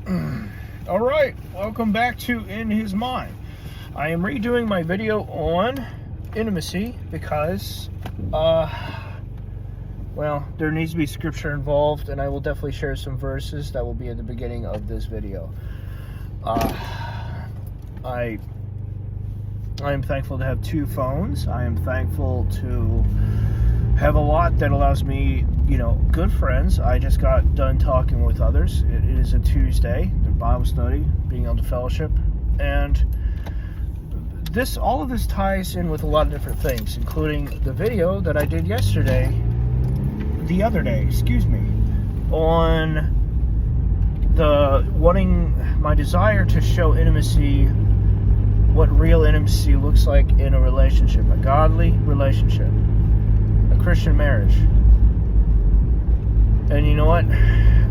Alright, welcome back to In His Mind. I am redoing my video on intimacy because, there needs to be scripture involved, and I will definitely share some verses that will be at the beginning of this video. I am thankful to have two phones. I am thankful to have a lot that allows me, good friends. I just got done talking with others. It is a Tuesday, the Bible study, being able to fellowship, and all of this ties in with a lot of different things, including the video that I did on my desire to show intimacy, what real intimacy looks like in a relationship, a godly relationship, a Christian marriage. And you know what?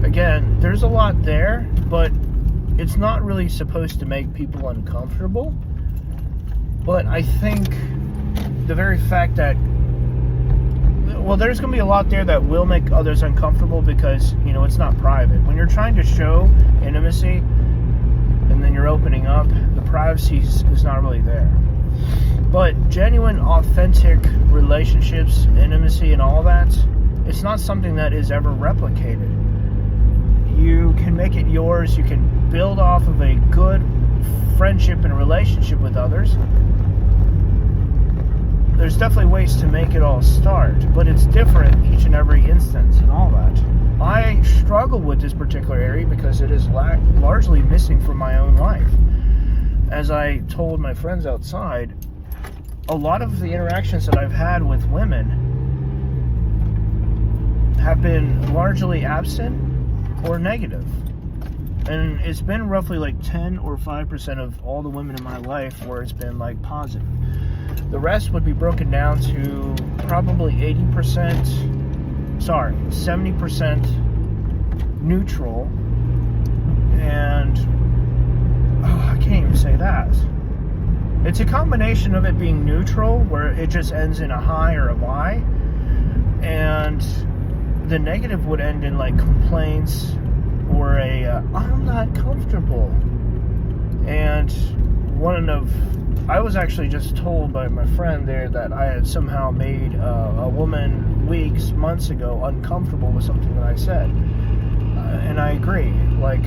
Again, there's a lot there, but it's not really supposed to make people uncomfortable. But I think the very fact that, there's going to be a lot there that will make others uncomfortable because, it's not private. When you're trying to show intimacy and then you're opening up, the privacy is not really there. But genuine, authentic relationships, intimacy, and all that, it's not something that is ever replicated. You can make it yours. You can build off of a good friendship and relationship with others. There's definitely ways to make it all start, but it's different each and every instance and all that. I struggle with this particular area because it is largely missing from my own life. As I told my friends outside, a lot of the interactions that I've had with women have been largely absent or negative. And it's been roughly like 10 or 5% of all the women in my life where it's been like positive. The rest would be broken down to probably 70% neutral, and I can't even say that. It's a combination of it being neutral, where it just ends in a high or a Y, and the negative would end in like complaints or I'm not comfortable. And I was actually just told by my friend there that I had somehow made a woman months ago uncomfortable with something that I said. And I agree. Like,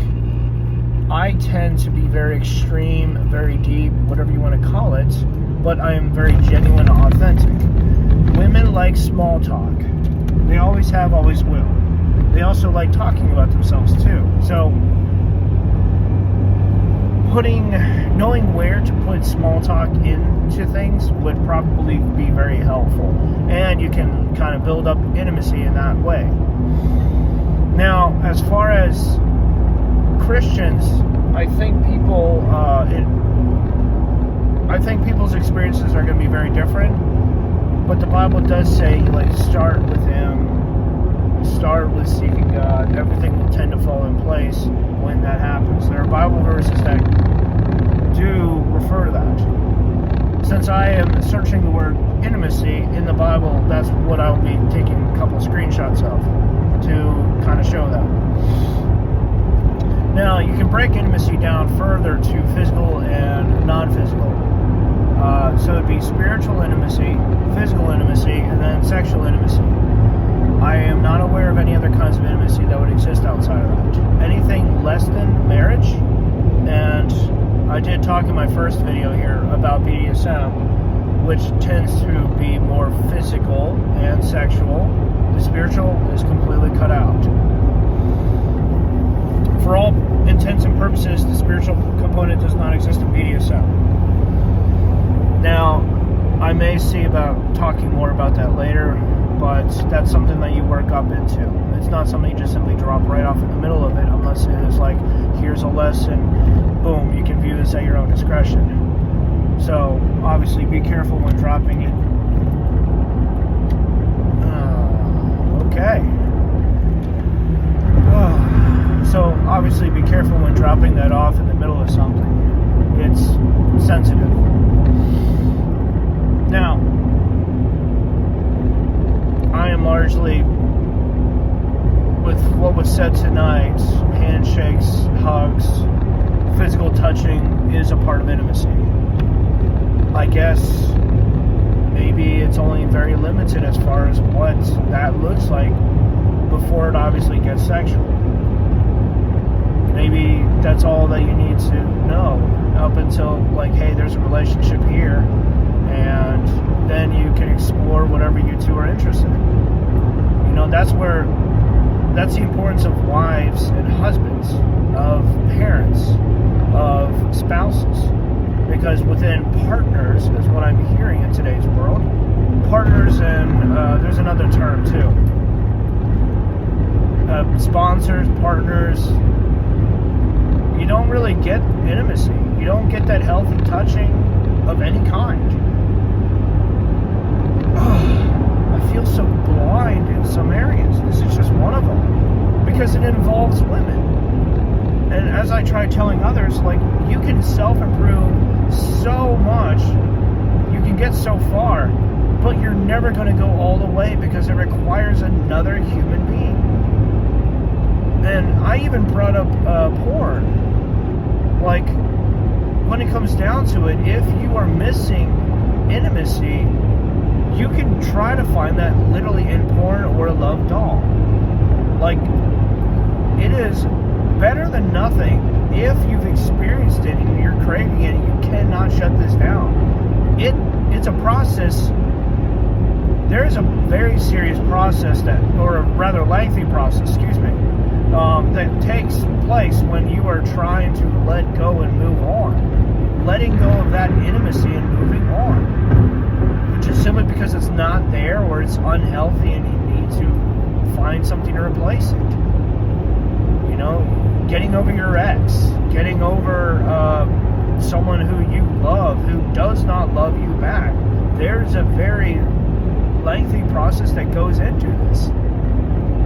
I tend to be very extreme, very deep, whatever you want to call it, but I am very genuine and authentic. Women like small talk. They always have, always will. They also like talking about themselves too. So, knowing where to put small talk into things would probably be very helpful. And you can kind of build up intimacy in that way. Now, as far as Christians, I think people's experiences are going to be very different. But the Bible does say, start with Him. Start with seeking God. Everything will tend to fall in place when that happens. There are Bible verses that do refer to that. Since I am searching the word intimacy in the Bible, that's what I'll be taking a couple screenshots of to kind of show that. Now, you can break intimacy down further to physical and non-physical. So it'd be spiritual intimacy, physical intimacy, and then sexual intimacy. I am not aware of any other kinds of intimacy that would exist outside of that. Anything less than marriage, and I did talk in my first video here about BDSM, which tends to be more physical and sexual. The spiritual is completely cut out. For all intents and purposes, the spiritual component does not exist in BDSM. Now, I may see about talking more about that later, but that's something that you work up into. It's not something you just simply drop right off in the middle of it, unless it is like, here's a lesson, boom, you can view this at your own discretion. So, obviously, be careful when dropping it. Okay. So, obviously, be careful when dropping that off in the middle of something. It's sensitive. Now, I am largely with what was said tonight, handshakes, hugs, physical touching is a part of intimacy. I guess maybe it's only very limited as far as what that looks like before it obviously gets sexual. Maybe that's all that you need to know up until, like, hey, there's a relationship here, and then you can explore whatever you two are interested in. You know, that's the importance of wives and husbands, of parents, of spouses. Because within partners, is what I'm hearing in today's world, partners, and there's another term too. Sponsors, partners, you don't really get intimacy. You don't get that healthy touching of any kind. I feel so blind in some areas. This is just one of them. Because it involves women. And as I try telling others, like, you can self-improve so much, you can get so far, but you're never going to go all the way because it requires another human being. And I even brought up porn. Like, when it comes down to it, if you are missing intimacy, you can try to find that literally in porn or a love doll. Like, it is better than nothing. If you've experienced it and you're craving it, you cannot shut this down. It's a process. There is a very serious process or a rather lengthy process, that takes place when you are trying to let go and move on. Letting go of that intimacy and moving on. Just simply because it's not there or it's unhealthy and you need to find something to replace it. You know, getting over your ex, getting over someone who you love who does not love you back. There's a very lengthy process that goes into this.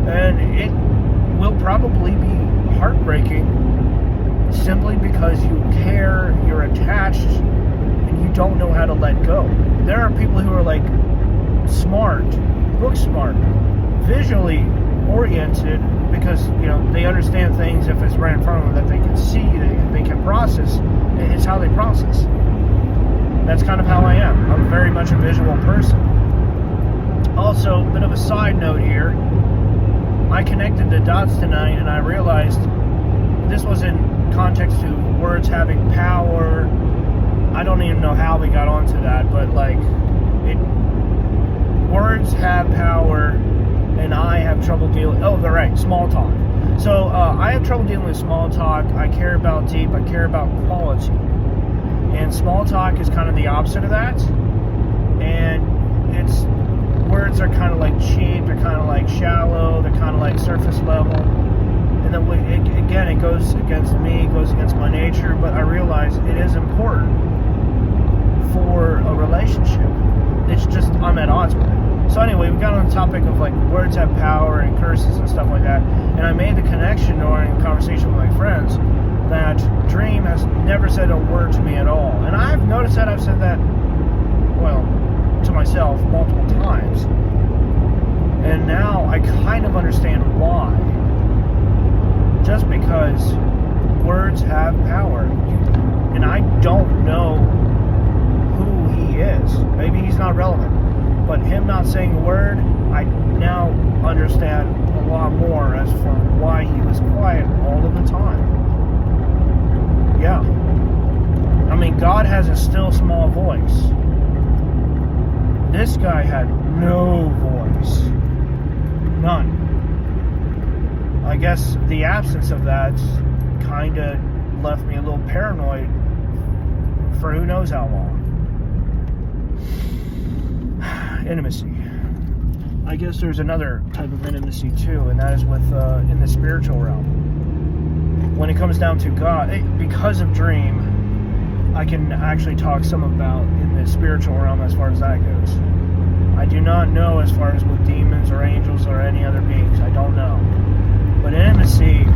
And it will probably be heartbreaking simply because you care, you're attached, and you don't know how to let go. There are people who are like smart, book smart, visually oriented, because, you know, they understand things if it's right in front of them that they can see, they can process. It's how they process. That's kind of how I am. I'm very much a visual person. Also, a bit of a side note here. I connected the dots tonight and I realized this was in context to words having power. I don't even know how we got onto that, but like, words have power, and I have trouble dealing. Oh, they're right, small talk. So I have trouble dealing with small talk. I care about deep. I care about quality, and small talk is kind of the opposite of that. And it's words are kind of like cheap. They're kind of like shallow. They're kind of like surface level. And then again, it goes against me. It goes against my nature. But I realize it is important for a relationship. It's just I'm at odds with it. So anyway, we got on the topic of like words have power and curses and stuff like that. And I made the connection during a conversation with my friends that Dream has never said a word to me at all. And I've noticed that I've said that, well, to myself multiple times. And now I kind of understand why. Just because words have power. And I don't know who he is. Maybe he's not relevant. But him not saying a word, I now understand a lot more as for why he was quiet all of the time. Yeah. I mean, God has a still small voice. This guy had no voice. None. I guess the absence of that kind of left me a little paranoid for who knows how long. Intimacy. I guess there's another type of intimacy too, and that is with in the spiritual realm. When it comes down to God, because of Dream, I can actually talk some about in the spiritual realm as far as that goes. I do not know as far as with demons or angels or any other beings. I don't know. But intimacy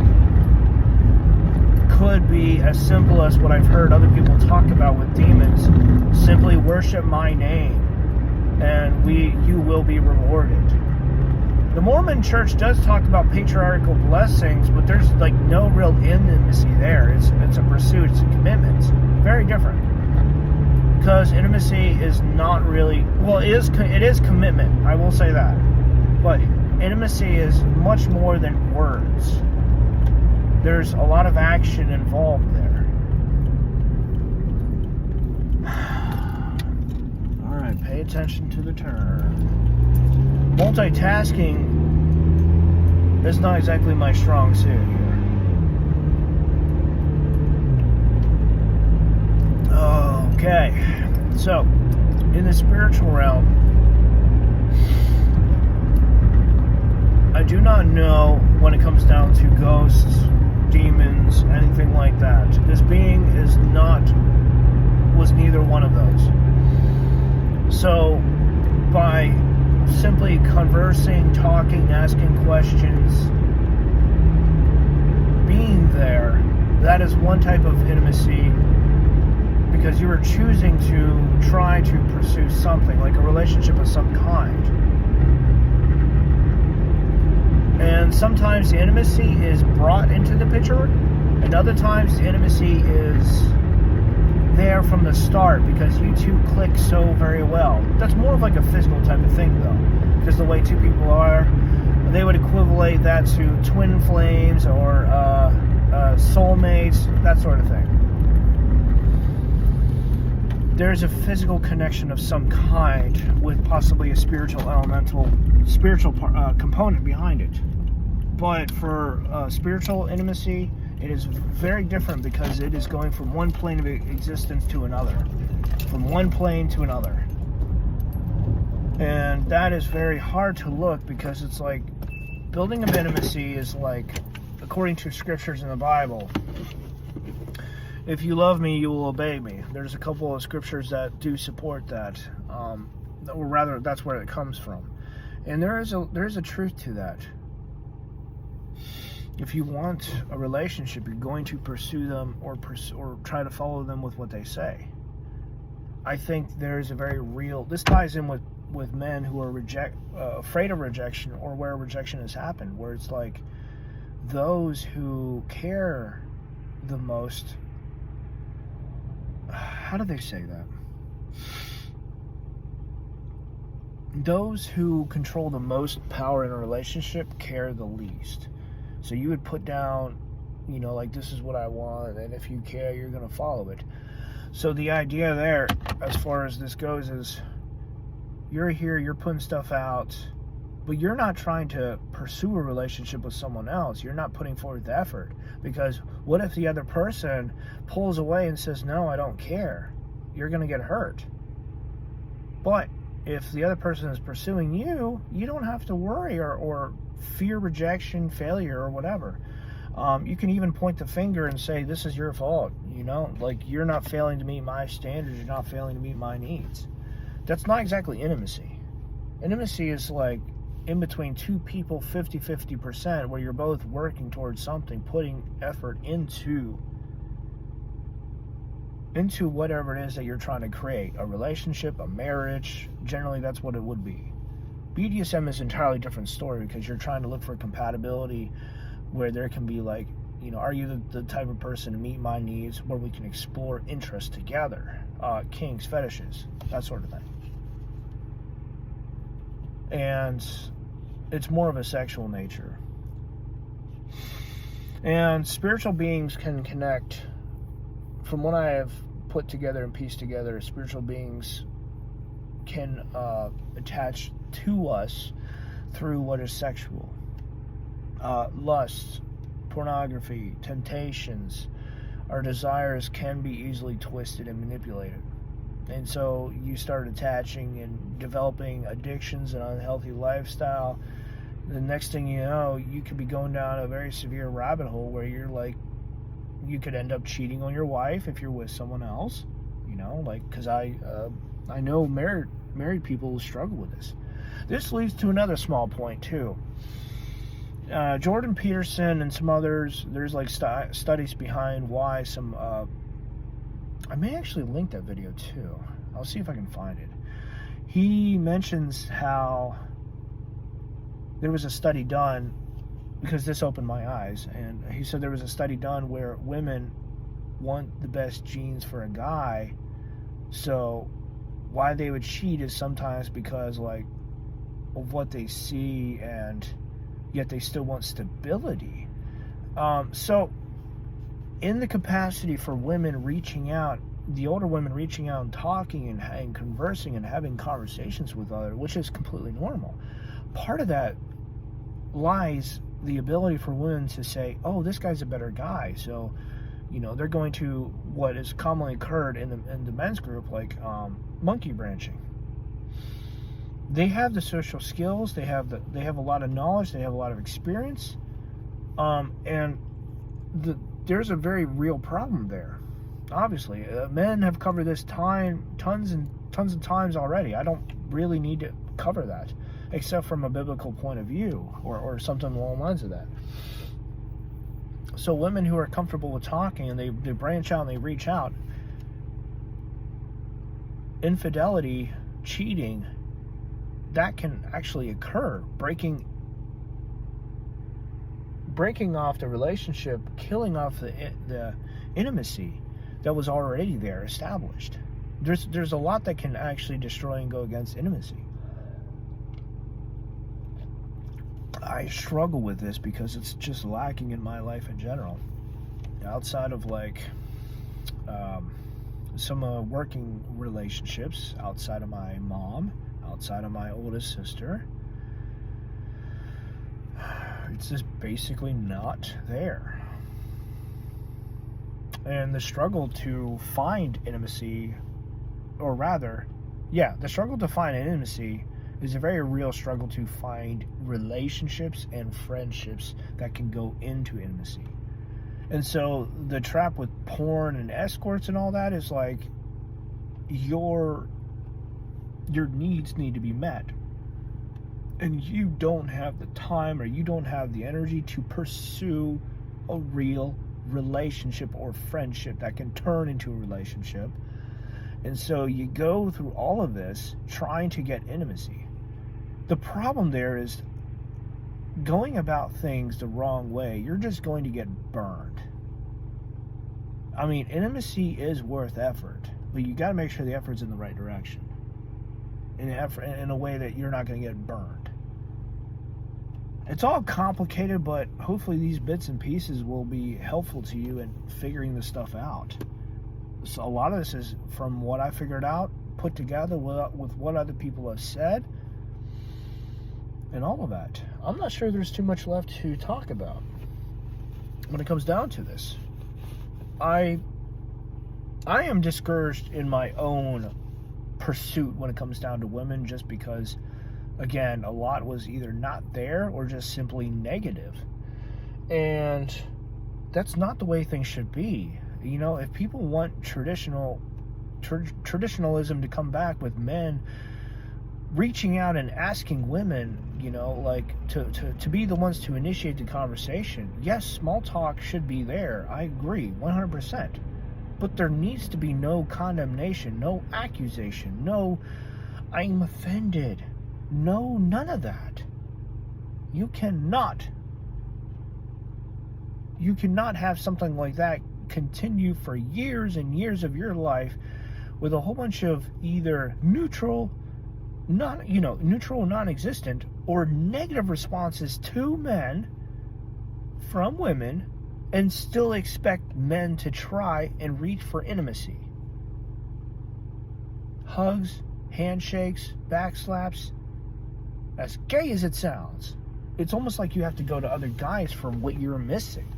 could be as simple as what I've heard other people talk about with demons. Simply worship my name, and you will be rewarded. The Mormon Church does talk about patriarchal blessings, but there's like no real intimacy there. It's a pursuit, it's a commitment. Very different. Because intimacy is not really, well, it is commitment. I will say that. But intimacy is much more than words. There's a lot of action involved there. All right, pay attention to the turn. Multitasking is not exactly my strong suit here. Okay, so in the spiritual realm, I do not know when it comes down to ghosts, demons, anything like that. This being was neither one of those. So by simply conversing, talking, asking questions, being there, that is one type of intimacy, because you are choosing to try to pursue something, like a relationship of some kind. And sometimes the intimacy is brought into the picture, and other times the intimacy is there from the start because you two click so very well. That's more of like a physical type of thing, though, because the way two people are, they would equivalent that to twin flames or soulmates, that sort of thing. There's a physical connection of some kind with possibly a spiritual component behind it. But for spiritual intimacy, it is very different because it is going from one plane of existence to another. From one plane to another. And that is very hard to look, because it's like building of intimacy is like, according to scriptures in the Bible, if you love me, you will obey me. There's a couple of scriptures that do support that. Or rather, that's where it comes from. And there is a truth to that. If you want a relationship, you're going to pursue them or try to follow them with what they say. I think there's a very real... This ties in with men who are afraid of rejection, or where rejection has happened, where it's like those who care the most... How do they say that? Those who control the most power in a relationship care the least. So you would put down, like, this is what I want, and if you care, you're going to follow it. So the idea there, as far as this goes, is you're here, you're putting stuff out, but you're not trying to pursue a relationship with someone else. You're not putting forth the effort. Because what if the other person pulls away and says, no, I don't care? You're going to get hurt. But if the other person is pursuing you, you don't have to worry or fear rejection, failure, or whatever. You can even point the finger and say, this is your fault. Like, you're not failing to meet my standards. You're not failing to meet my needs. That's not exactly intimacy. Intimacy is like in between two people, 50-50%, where you're both working towards something, putting effort into whatever it is that you're trying to create. A relationship, a marriage. Generally, that's what it would be. BDSM is an entirely different story, because you're trying to look for compatibility where there can be like, are you the type of person to meet my needs, where we can explore interests together, kinks, fetishes, that sort of thing. And it's more of a sexual nature. And spiritual beings can connect. From what I have put together and pieced together, spiritual beings can attach to us through what is sexual. Lust, pornography, temptations, our desires can be easily twisted and manipulated. And so you start attaching and developing addictions and unhealthy lifestyle. The next thing you know, you could be going down a very severe rabbit hole where you're like, you could end up cheating on your wife if you're with someone else. Because I know married people who struggle with this. This leads to another small point too. Jordan Peterson and some others, there's like studies behind why some... I may actually link that video too. I'll see if I can find it. He mentions how there was a study done, because this opened my eyes, and he said there was a study done where women want the best genes for a guy, so why they would cheat is sometimes because like of what they see, and yet they still want stability. So in the capacity for women reaching out, the older women reaching out and talking and conversing and having conversations with others, which is completely normal, part of that lies the ability for women to say, oh, this guy's a better guy. So, you know, they're going to, what is commonly occurred in the men's group, like monkey branching. They have the social skills, they have a lot of knowledge, they have a lot of experience, and there's a very real problem there. Obviously, men have covered this tons of times already. I don't really need to cover that, except from a biblical point of view, or something along the lines of that. So women who are comfortable with talking, and they branch out and they reach out, infidelity, cheating, that can actually occur. Breaking off the relationship, killing off the intimacy that was already there, established. There's a lot that can actually destroy and go against intimacy. I struggle with this because it's just lacking in my life in general. Outside of like some working relationships, outside of my mom, outside of my oldest sister, it's just basically not there. And the struggle to find intimacy, or rather, the struggle to find intimacy is a very real struggle to find relationships and friendships that can go into intimacy. And so the trap with porn and escorts and all that is like, your needs need to be met, and you don't have the time, or you don't have the energy to pursue a real relationship or friendship that can turn into a relationship. And so you go through all of this trying to get intimacy. The problem there is going about things the wrong way. You're just going to get burned. I mean, intimacy is worth effort, but you got to make sure the effort's in the right direction, in a way that you're not going to get burned. It's all complicated, but hopefully these bits and pieces will be helpful to you in figuring this stuff out. So a lot of this is from what I figured out, put together with what other people have said, and all of that. I'm not sure there's too much left to talk about when it comes down to this. I am discouraged in my own pursuit when it comes down to women, just because, again, a lot was either not there or just simply negative. And that's not the way things should be. You know, if people want traditionalism to come back, with men reaching out and asking women, you know, like to be the ones to initiate the conversation, yes, small talk should be there. I agree 100%. But there needs to be no condemnation, no accusation, no I'm offended. No, none of that. You cannot have something like that continue for years and years of your life with a whole bunch of either neutral, non-existent, or negative responses to men from women, and still expect men to try and reach for intimacy. Hugs, handshakes, backslaps, as gay as it sounds, it's almost like you have to go to other guys for what you're missing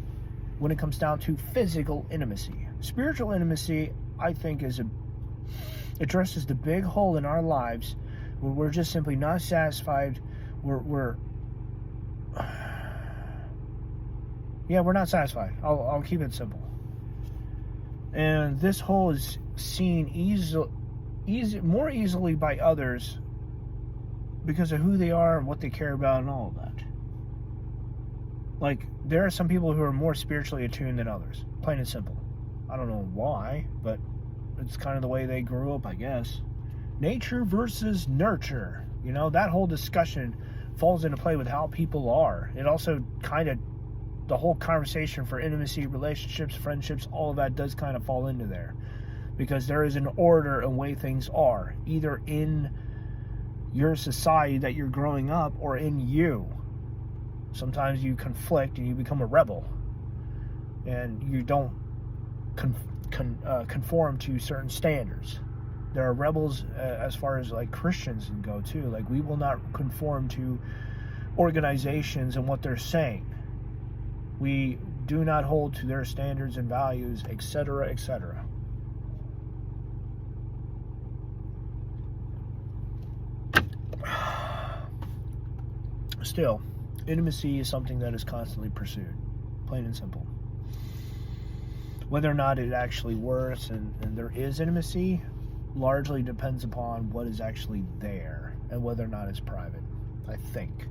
when it comes down to physical intimacy. Spiritual intimacy, I think, addresses the big hole in our lives where we're just simply not satisfied. We're not satisfied. I'll keep it simple. And this hole is seen more easily by others because of who they are and what they care about and all of that. Like, there are some people who are more spiritually attuned than others. Plain and simple. I don't know why, but it's kind of the way they grew up, I guess. Nature versus nurture. You know, that whole discussion falls into play with how people are. It also kind of, the whole conversation for intimacy, relationships, friendships, all of that does kind of fall into there. Because there is an order and way things are, either in your society that you're growing up or in you. Sometimes you conflict and you become a rebel. And you don't conform to certain standards. There are rebels as far as like Christians go too. Like, we will not conform to organizations and what they're saying. We do not hold to their standards and values, etc., etc. Still, intimacy is something that is constantly pursued, plain and simple. Whether or not it actually works and there is intimacy largely depends upon what is actually there and whether or not it's private, I think.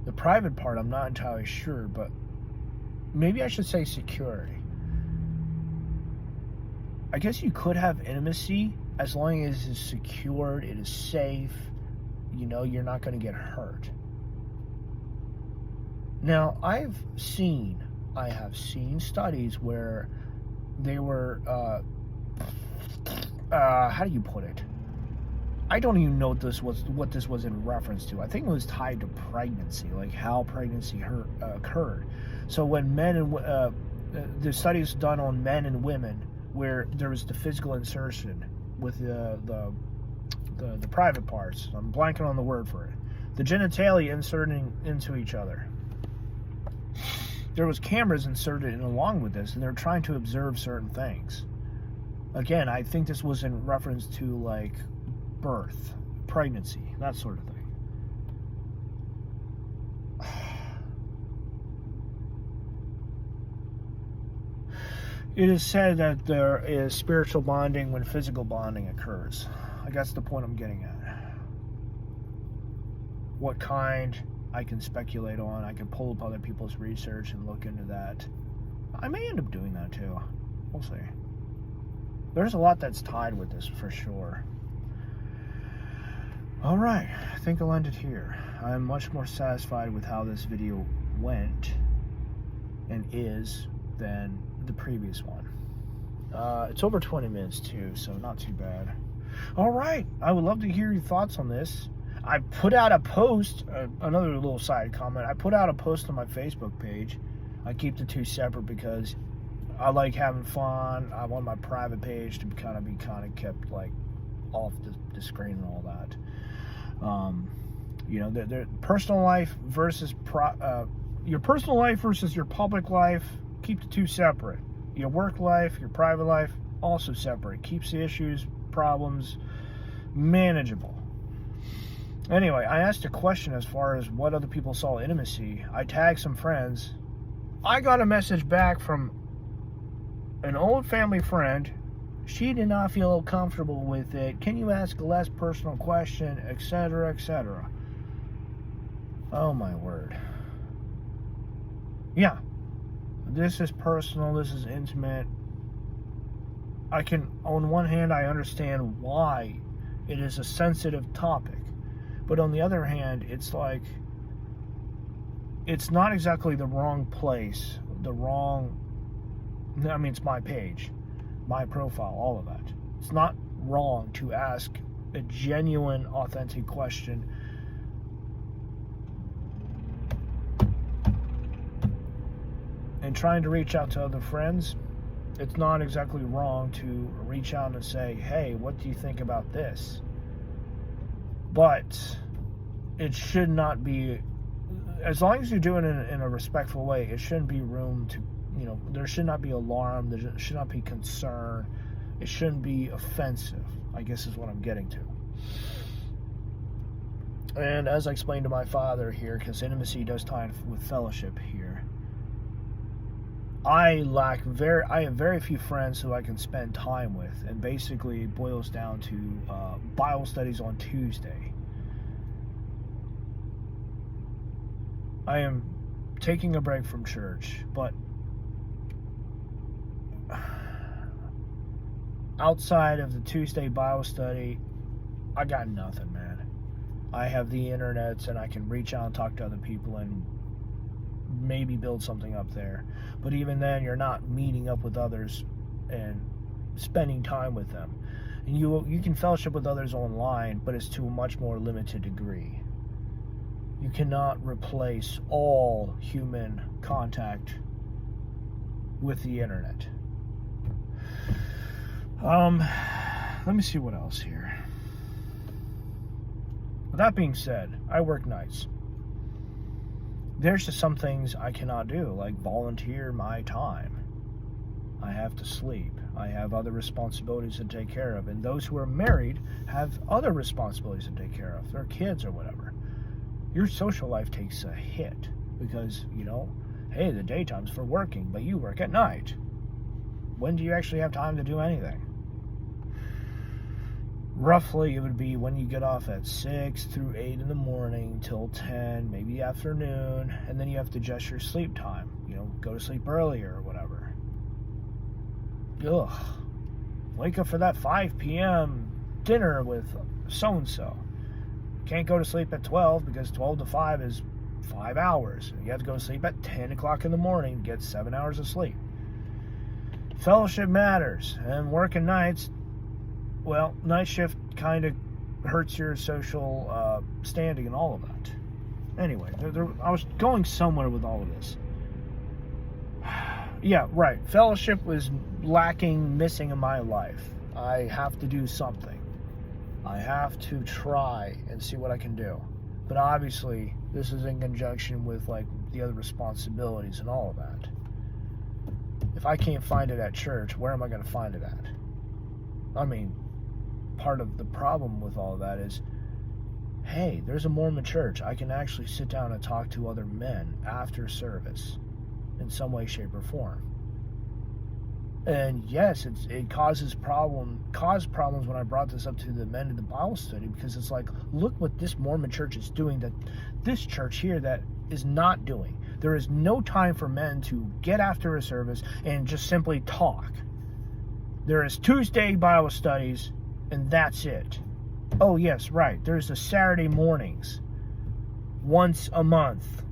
The private part, I'm not entirely sure, but maybe I should say security. I guess you could have intimacy as long as it's secured, it is safe, you know, you're not going to get hurt. Now, I have seen studies where they were, how do you put it? I don't even know what this was in reference to. I think it was tied to pregnancy, like how pregnancy occurred. So when men and the studies done on men and women, where there was the physical insertion with the private parts. I'm blanking on the word for it. The genitalia inserting into each other. There was cameras inserted in along with this, and they're trying to observe certain things. Again, I think this was in reference to like birth, pregnancy, that sort of thing. It is said that there is spiritual bonding when physical bonding occurs. I guess the point I'm getting at. What kind, I can speculate on. I can pull up other people's research and look into that. I may end up doing that too. We'll see. There's a lot that's tied with this for sure. Alright, I think I'll end it here. I'm much more satisfied with how this video went and is than the previous one. It's over 20 minutes too, so not too bad. Alright, I would love to hear your thoughts on this. I put out a post, another little side comment, I put out a post on my Facebook page. I keep the two separate because I like having fun. I want my private page to be kind of kept like off the screen and all that. You know, the personal life versus your personal life versus your public life. Keep the two separate. Your work life, your private life, also separate. Keeps the issues, problems manageable. Anyway, I asked a question as far as what other people saw intimacy. I tagged some friends. I got a message back from an old family friend. She did not feel comfortable with it. Can you ask a less personal question, etc., etc.? Oh my word. Yeah. This is personal, this is intimate. I can, on one hand, I understand why it is a sensitive topic. But on the other hand, it's like, it's not exactly the wrong place, I mean, it's my page, my profile, all of that. It's not wrong to ask a genuine, authentic question. And trying to reach out to other friends, it's not exactly wrong to reach out and say, hey, what do you think about this? But it should not be, as long as you're doing it in a respectful way, it shouldn't be room to, you know, there should not be alarm, there should not be concern, it shouldn't be offensive, I guess is what I'm getting to. And as I explained to my father here, because intimacy does tie in with fellowship here, I have very few friends who I can spend time with, and basically it boils down to Bible studies on Tuesday. I am taking a break from church, but outside of the Tuesday Bible study, I got nothing, man. I have the internet and I can reach out and talk to other people and maybe build something up there. But even then, you're not meeting up with others and spending time with them. And you can fellowship with others online, but it's to a much more limited degree. You cannot replace all human contact with the internet. Let me see what else here. With that being said, I work nights. There's just some things I cannot do, like volunteer my time. I have to sleep. I have other responsibilities to take care of. And those who are married have other responsibilities to take care of, their kids or whatever. Your social life takes a hit because, hey, the daytime's for working, but you work at night. When do you actually have time to do anything? Roughly, it would be when you get off at 6 through 8 in the morning till 10, maybe afternoon, and then you have to adjust your sleep time. Go to sleep earlier or whatever. Ugh. Wake up for that 5 p.m. dinner with so-and-so. Can't go to sleep at 12 because 12 to 5 is 5 hours. You have to go to sleep at 10 o'clock in the morning to get 7 hours of sleep. Fellowship matters, and working nights, well, night shift kind of hurts your social standing and all of that. Anyway, I was going somewhere with all of this. Yeah, right. Fellowship was missing in my life. I have to do something. I have to try and see what I can do. But obviously, this is in conjunction with the other responsibilities and all of that. If I can't find it at church, where am I going to find it at? I mean, part of the problem with all of that is, hey, there's a Mormon church. I can actually sit down and talk to other men after service in some way, shape, or form. And yes, it caused problems when I brought this up to the men in the Bible study, because it's like, look what this Mormon church is doing that this church here that is not doing. There is no time for men to get after a service and just simply talk. There is Tuesday Bible studies, and that's it. Oh yes, right. There's the Saturday mornings, once a month.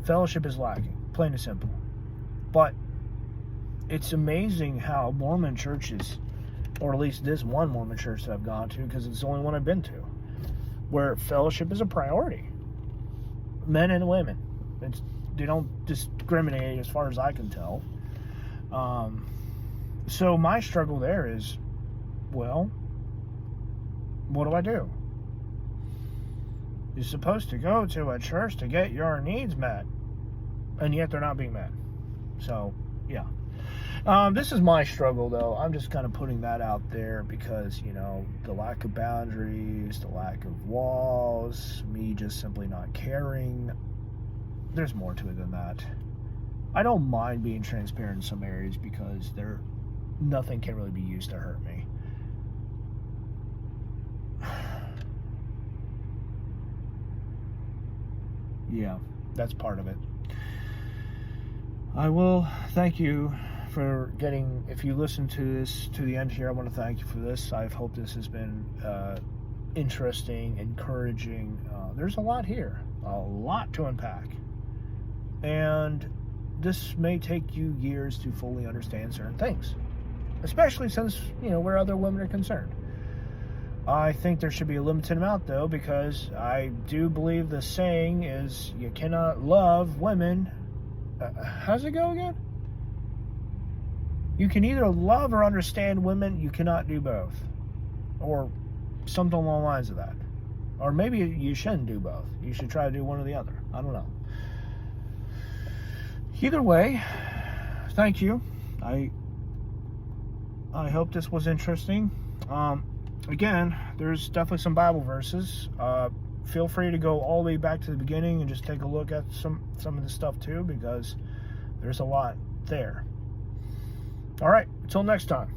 Fellowship is lacking, plain and simple. But it's amazing how Mormon churches, or at least this one Mormon church that I've gone to, because it's the only one I've been to, where fellowship is a priority. Men and women. They don't discriminate as far as I can tell. So my struggle there is, well, what do I do? You're supposed to go to a church to get your needs met, and yet they're not being met. So, yeah. This is my struggle, though. I'm just kind of putting that out there because, the lack of boundaries, the lack of walls, me just simply not caring. There's more to it than that. I don't mind being transparent in some areas because nothing can really be used to hurt me. Yeah, that's part of it. I will thank you for if you listen to this to the end here, I want to thank you for this. I hope this has been interesting, encouraging. There's a lot here, a lot to unpack. And this may take you years to fully understand certain things, especially since, where other women are concerned. I think there should be a limited amount, though, because I do believe the saying is you cannot love women. How's it go again? You can either love or understand women, you cannot do both. Or something along the lines of that. Or maybe you shouldn't do both. You should try to do one or the other. I don't know. Either way, thank you. I hope this was interesting. Again, there's definitely some Bible verses. Feel free to go all the way back to the beginning and just take a look at some of the stuff too, because there's a lot there. All right, until next time.